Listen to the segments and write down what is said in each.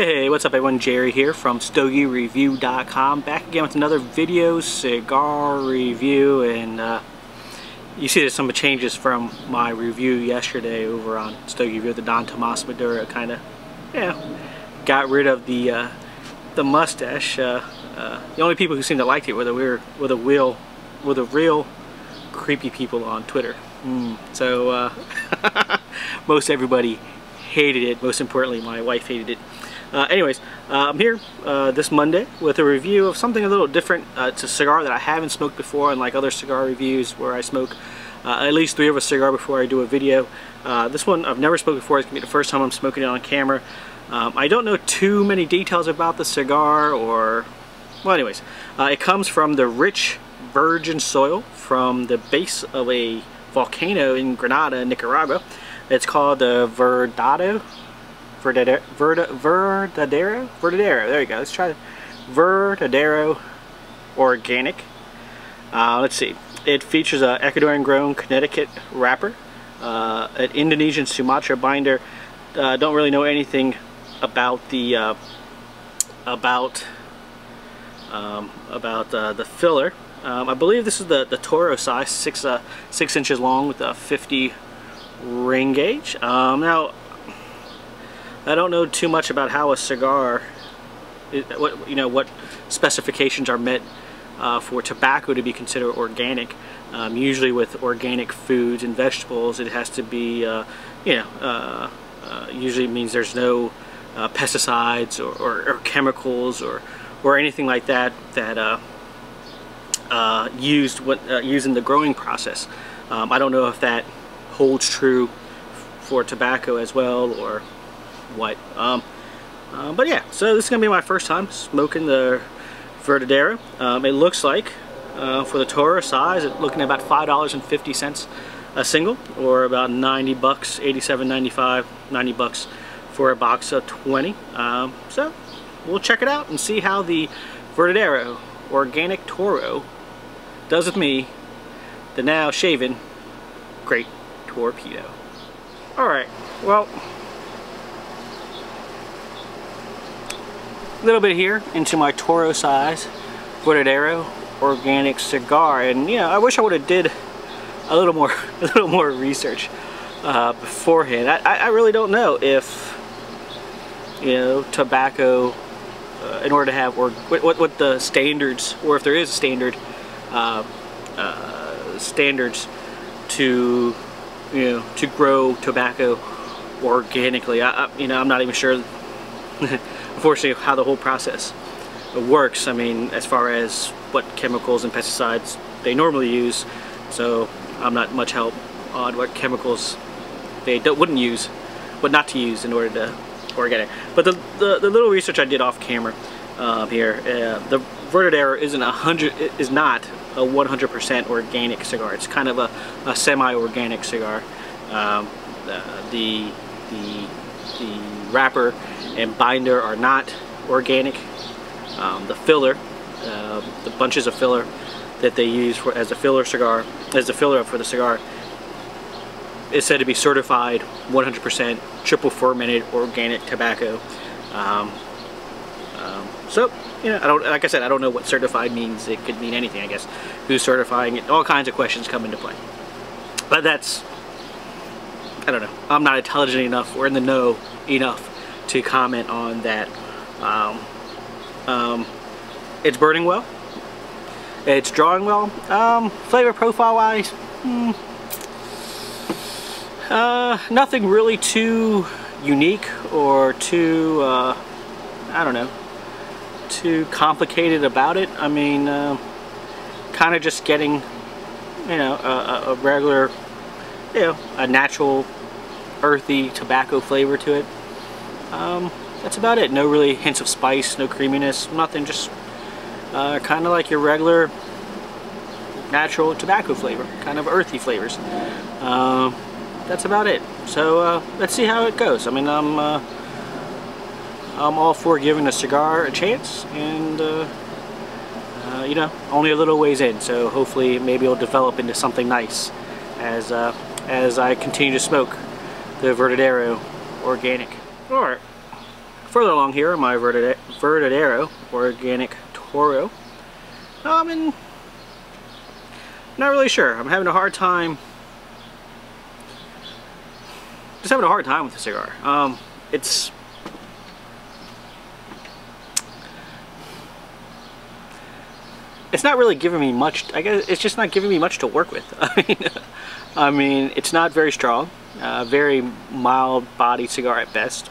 Hey, what's up everyone? Jerry here from StogieReview.com, back again with another video, cigar review, and you see there's some changes from my review yesterday over on Stogie Review. The Don Tomas Maduro kind of, got rid of the mustache. The only people who seemed to like it were the real creepy people on Twitter. So most everybody hated it. Most importantly, my wife hated it. Anyways, I'm here this Monday with a review of something a little different. It's a cigar that I haven't smoked before, unlike other cigar reviews where I smoke at least 3 of a cigar before I do a video. This one I've never smoked before. It's going to be the first time I'm smoking it on camera. I don't know too many details about the cigar, or... Well, anyways, it comes from the rich virgin soil from the base of a volcano in Granada, Nicaragua. It's called the Verdadero. There you go. Let's try Verdadero Organic. Let's see. It features a Ecuadorian-grown Connecticut wrapper, an Indonesian Sumatra binder. Don't really know anything about the the filler. I believe this is the Toro size, 6 inches long with a 50 ring gauge. Now, I don't know too much about how a cigar, what specifications are met for tobacco to be considered organic. Usually with organic foods and vegetables, it has to be, usually means there's no pesticides or chemicals or anything like that used in the growing process. I don't know if that holds true for tobacco as well, or what. But yeah, so this is gonna be my first time smoking the Verdadero. It looks like for the Toro size, it's looking at about $5.50 a single, or about 90 bucks, 87.95, 90 bucks for a box of 20. So we'll check it out and see how the Verdadero Organic Toro does with me, the now shaven Great Torpedo. Alright, well, a little bit here into my Toro size Verdadero Organic cigar, and I wish I would have did a little more research beforehand. I really don't know if tobacco, in order to have, or what the standards, or if there is a standard standards to to grow tobacco organically. I'm not even sure unfortunately how the whole process works. I mean, as far as what chemicals and pesticides they normally use, so I'm not much help on what chemicals they wouldn't use, what not to use in order to organic. But the little research I did off camera here, the Verdadero is not a 100% organic cigar. It's kind of a semi-organic cigar. The wrapper and binder are not organic. The filler, the bunches of filler that they use as a filler for the cigar, is said to be certified 100% triple fermented organic tobacco. So like I said, I don't know what certified means. It could mean anything, I guess. Who's certifying it? All kinds of questions come into play. But that's, I don't know. I'm not intelligent enough or in the know enough to comment on that. It's burning well. It's drawing well. Flavor profile wise, nothing really too unique or too, I don't know, too complicated about it. I mean, kind of just getting, a regular, a natural, earthy tobacco flavor to it. That's about it. No really hints of spice, no creaminess, nothing. Just kind of like your regular, natural tobacco flavor, kind of earthy flavors. That's about it. So let's see how it goes. I mean, I'm all for giving a cigar a chance, and only a little ways in. So hopefully, maybe it'll develop into something nice as I continue to smoke the Verdadero Organic. All right. further along here, my Verdadero Organic Toro. And not really sure. I'm having a hard time. Just having a hard time with the cigar. It's not really giving me much. I guess it's just not giving me much to work with. I mean, it's not very strong. Very mild body cigar at best.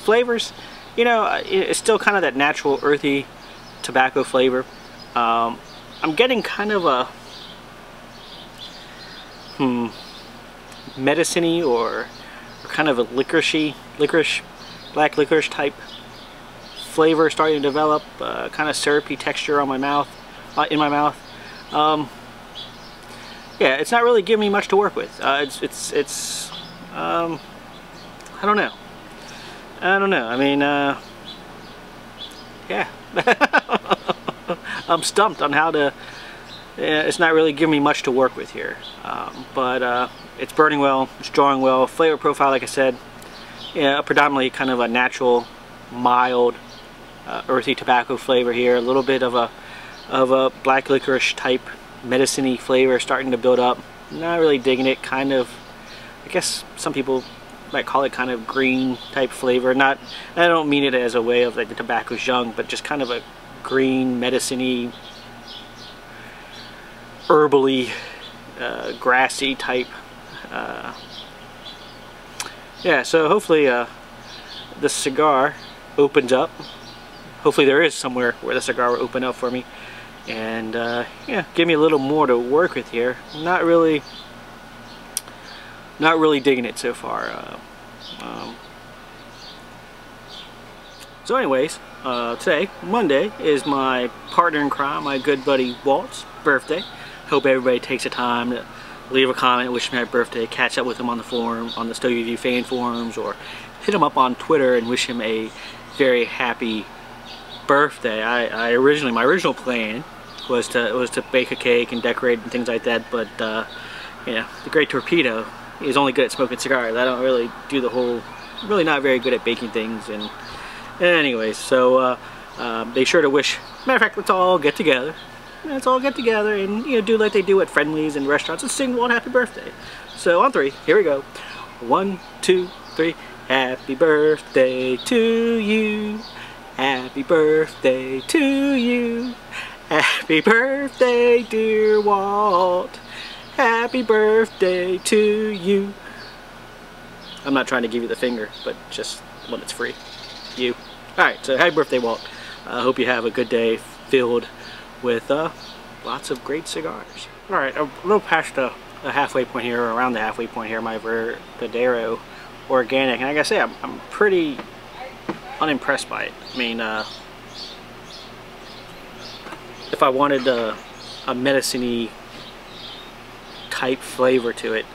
Flavors, you know, it's still kind of that natural earthy tobacco flavor. I'm getting kind of a medicine-y or kind of a licorice, black licorice type flavor starting to develop. Kind of syrupy texture on my mouth, in my mouth. Yeah, it's not really giving me much to work with. It's I don't know. I mean, yeah. I'm stumped on how to. It's not really giving me much to work with here. But it's burning well. It's drawing well. Flavor profile, like I said, yeah, predominantly kind of a natural, mild, earthy tobacco flavor here. A little bit of a black licorice type medicine-y flavor starting to build up. Not really digging it. Kind of, I guess some people might call it kind of green type flavor. Not, I don't mean it as a way of like the tobacco's young, but just kind of a green, medicine-y, herbally, grassy type. Yeah, so hopefully the cigar opens up. Hopefully there is somewhere where the cigar will open up for me. And yeah, give me a little more to work with here. Not really digging it so far. So anyways, today, Monday, is my partner in crime, my good buddy Walt's birthday. Hope everybody takes the time to leave a comment, wish me happy birthday, catch up with him on the forum, on the Stogie Review fan forums, or hit him up on Twitter and wish him a very happy birthday. My original plan was to bake a cake and decorate and things like that, but you know, the great Torpedo is only good at smoking cigars. I don't really do the whole, really not very good at baking things. And anyways, so be sure to wish. Matter of fact, let's all get together. Let's all get together and, you know, do like they do at friendlies and restaurants and sing Walt happy birthday. So on 3, here we go. 1, 2, 3. Happy birthday to you. Happy birthday to you. Happy birthday, dear Walt. Happy birthday to you. I'm not trying to give you the finger, but just when it's free. You. Alright, so happy birthday, Walt. I hope you have a good day filled with lots of great cigars. Alright, a little past the halfway point here, around the halfway point here, my Verdadero Organic. And like I say, I'm pretty unimpressed by it. I mean, if I wanted a medicine-y type flavor to it,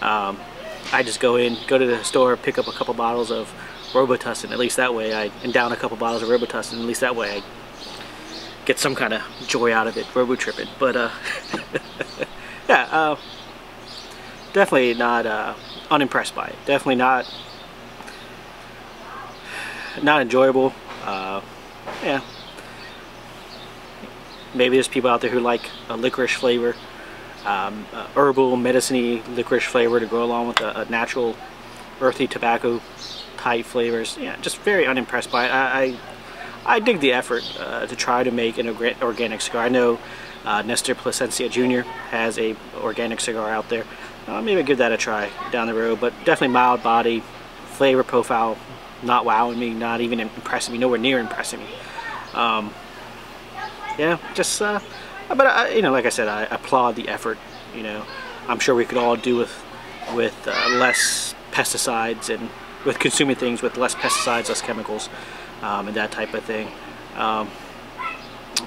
I just go to the store, pick up a couple bottles of Robitussin. At least that way, and down a couple bottles of Robitussin. At least that way, I get some kind of joy out of it, robo-tripping. But yeah, definitely not unimpressed by it. Definitely not enjoyable. Yeah. Maybe there's people out there who like a licorice flavor, herbal, medicine-y licorice flavor to go along with a natural, earthy tobacco type flavors. Yeah, just very unimpressed by it. I dig the effort to try to make an organic cigar. I know Nestor Plasencia Jr. has a organic cigar out there. Maybe give that a try down the road, but definitely mild body, flavor profile, not wowing me, not even impressing me, nowhere near impressing me. Yeah, just, but you know, like I said, I applaud the effort. You know, I'm sure we could all do with less pesticides and with consuming things with less pesticides, less chemicals, and that type of thing.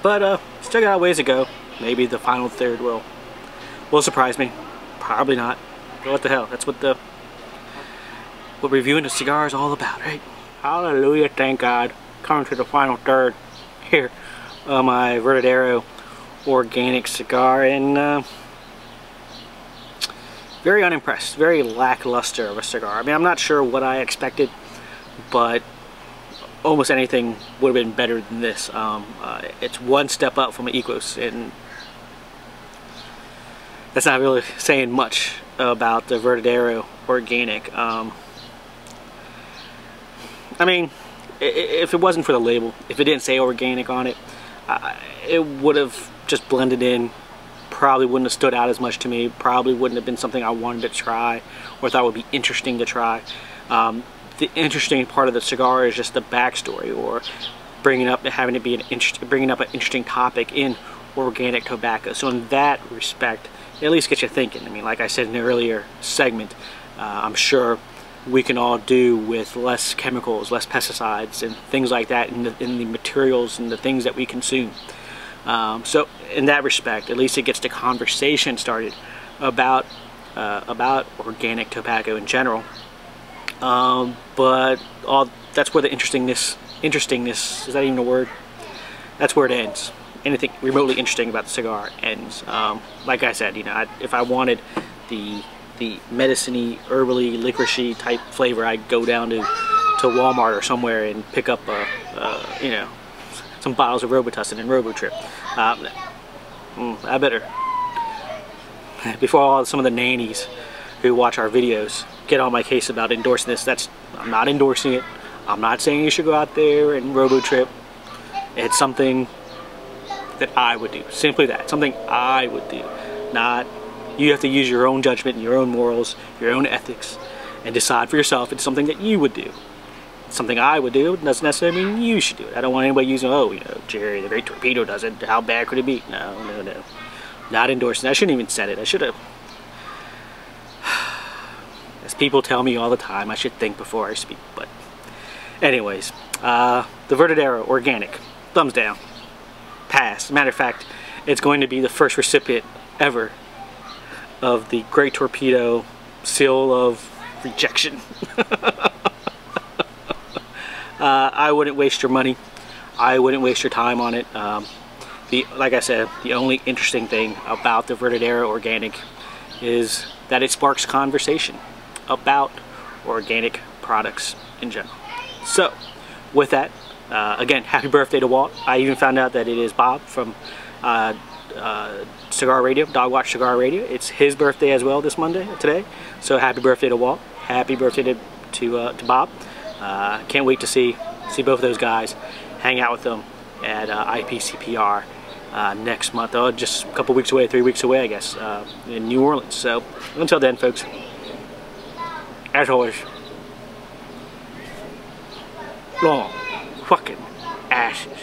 But still got a ways to go. Maybe the final third will surprise me. Probably not. But what the hell? That's what reviewing a cigar is all about, right? Hallelujah! Thank God. Coming to the final third here. My Verdadero Organic cigar, and very unimpressed, very lackluster of a cigar. I mean, I'm not sure what I expected but almost anything would have been better than this. It's one step up from an Ecos, and that's not really saying much about the Verdadero Organic. I mean, if it wasn't for the label, if it didn't say organic on it, it would have just blended in. Probably wouldn't have stood out as much to me. Probably wouldn't have been something I wanted to try or thought would be interesting to try. The interesting part of the cigar is just the backstory, or bringing up an interesting topic in organic tobacco. So in that respect, it at least gets you thinking. I mean, like I said in the earlier segment, I'm sure we can all do with less chemicals, less pesticides, and things like that in the materials and the things that we consume. So in that respect, at least it gets the conversation started about organic tobacco in general. But that's where the interestingness, is that even a word? That's where it ends. Anything remotely interesting about the cigar ends. Like I said, you know, if I wanted the medicine-y, herbally, licoricey type flavor, I'd go down to Walmart or somewhere and pick up you know, some bottles of Robitussin and Robotrip. I better, before some of the nannies who watch our videos get on my case about endorsing this. I'm not endorsing it. I'm not saying you should go out there and Robotrip. It's something that I would do. Simply that. Something I would do. Not, you have to use your own judgment and your own morals, your own ethics, and decide for yourself it's something that you would do. It's something I would do. It doesn't necessarily mean you should do it. I don't want anybody using, oh, you know, Jerry, the Great Torpedo does it. How bad could it be? No, no, no. Not endorsing. I shouldn't even said it. I should have. As people tell me all the time, I should think before I speak. But anyways, the Verdadero Organic, thumbs down, pass. As a matter of fact, it's going to be the first recipient ever of the Great Torpedo seal of rejection. I wouldn't waste your money. I wouldn't waste your time on it. Like I said, the only interesting thing about the Verdadero Organic is that it sparks conversation about organic products in general. So, with that, again, happy birthday to Walt. I even found out that it is Bob from Cigar Radio, Dog Watch Cigar Radio. It's his birthday as well today. So happy birthday to Walt. Happy birthday to Bob. Can't wait to see both of those guys, hang out with them at IPCPR next month. Oh, just a couple weeks away, 3 weeks away, I guess, in New Orleans. So until then, folks, as always, long fucking ashes.